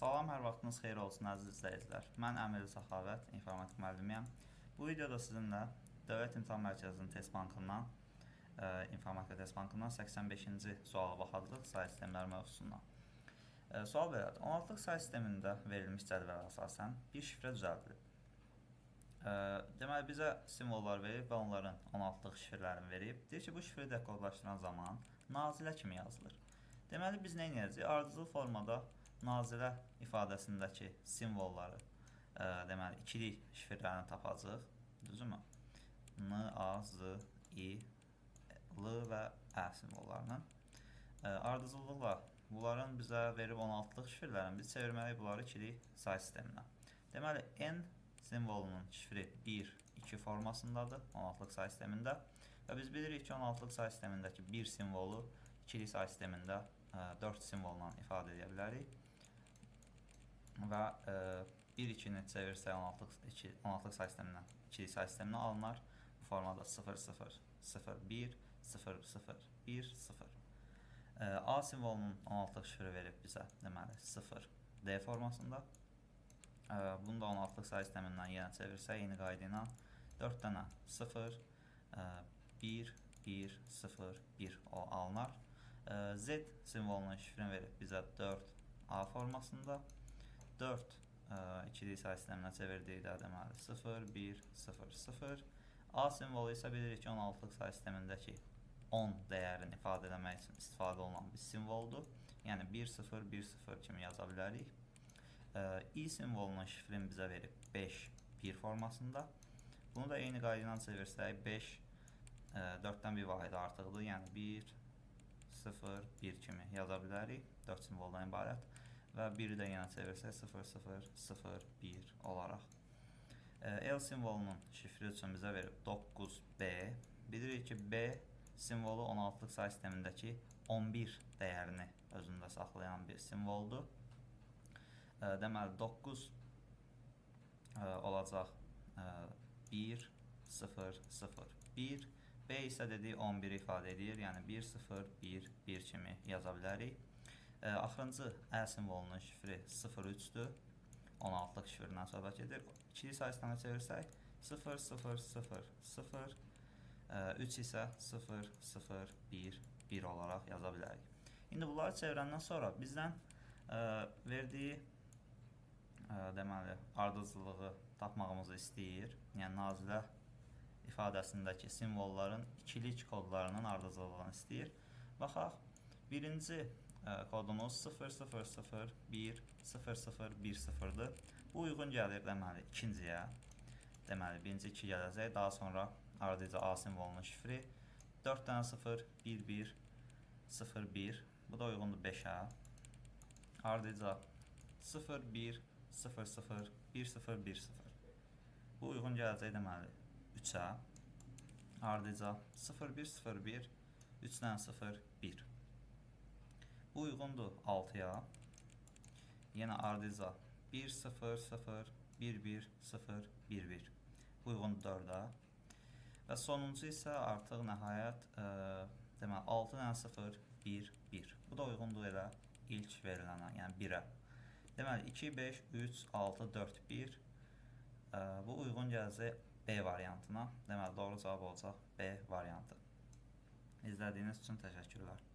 Salam, hər vaxtınız xeyir olsun əziz izləyicilər. Mən Əmir Səxavət, informatik müəllimiyəm. Bu videoda sizinlə Dövlət İmtahan Mərkəzinin test bankından, informatika test bankından 85-ci suala baxacağıq say sistemləri mövzusundan. Sual belədir. 16-lıq say sistemində verilmiş cədvələ əsasən bir şifrə düzəldilib. Deməli, bizə simvollar verib və onların 16-lıq şifrələrini verib. Deyir ki, bu şifrəni dekodlaşdıran zaman nazilə kimi yazılır. Deməli, biz nə edəcəyik? Ardıcıl formada nazilə ifadəsindəki simvolları, deməli, ikilik şifrələrini tapacaq. Düzümü? N, A, Z, I, L və Ə simvollarının. Ardıcıllıqla bunların bizə verib 16-lıq şifrələrini biz çevirməliyik bunları ikilik say sisteminə. Deməli, N simvolunun şifri 1, 2 formasındadır 16-lıq say sistemində. Və biz bilirik ki, 16-lıq say sistemindəki 1 simvolu ikilik say sistemində 4 simvolla ifadə edə bilərik. Və 1-2-ni çevirsək 16-lıq say sistemindən ikilik say sisteminə alınar. Bu formada 0, 0, 0, 1, 0, 0, 1, 0. A simvolunun 16-lıq şifri verib bizə, deməli 0, D formasında. Bunu da 16-lıq say sistemindən yenə çevirsək, eyni qayda ilə 4 dənə 0, 1, 1, 0, 1 alınar. Z simvolunun şifrini verib bizə 4, A formasında. 4 ikilik say sisteminə çevirdikdə deməli 0, 1, 0, 0. A simvolu isə bilirik ki, 16-lıq say sistemindəki 10 dəyərini ifadə etmək üçün istifadə olunan bir simvoldur. Yəni 1, 0, 1, 0 kimi yaza bilərik. I simvolunun şifrini bizə verib 5, 1 formasında. Bunu da eyni qayda ilə çevirsək 5, 4-dən bir vahid artıqdır. Yəni 1, 0, 1 kimi yaza bilərik. 4 simvoldan ibarət. Və 1-i də yenə çevirsək 0, 0, 0, 1 olaraq. L simvolunun şifri üçün bizə verib 9B. Bilirik ki, B simvolu 16-lıq say sistemindəki 11 dəyərini özündə saxlayan bir simvoldur. Deməli, 9 olacaq 1, 0, 0, 1. B isə dediyi 11-i ifadə edir. Yəni 1, 0, 1, 1 kimi yaza bilərik. Axırıncı Ə simvolunun şifri 0,3-dür. 16-lıq şifrindən söhbət edir. İkilik say sisteminə çevirsək 0, 0, 0, 0, 3 isə 0, 0, 1, 1 olaraq yaza bilərik. İndi bunları çevirəndən sonra bizdən verdiyi deməli, ardıcıllığı tapmağımızı istəyir. Yəni, nazilə ifadəsindəki simvolların ikilik kodlarının ardıcıllığını istəyir. Baxaq, birinci kodumuz 0, 0, 0, 1, 0, 0, 1, 0-dır. Bu uyğun gəlir deməli ikinciyə. Deməli, birinci 2 gələcək. Daha sonra ardıcı A simvolunun şifri 4 dənə 0, 1, 1, 0, 1. Bu da uyğundur 5-ə. Ardıcı 0, 1, 0, 0, 1, 0, 1, 0. Bu uyğun gələcək deməli 3-ə. Ardıcı 0, 1, 0, 1, 3 dənə 0, 1. Bu uyğundur 6-ya. Yenə ardıca 1, 0, 0, 1, 1, 0, 1, 1. Bu uyğundur 4-ə. Və sonuncu isə artıq nəhayət deməli 6 dənə 0, 1, 1. Bu da uyğundur elə ilk verilənə, yəni 1-ə. Deməli 2, 5, 3, 6, 4, 1. Bu uyğun gələcək B variantına. Deməli doğru cavab olacaq B variantı. İzlədiyiniz üçün təşəkkürlər.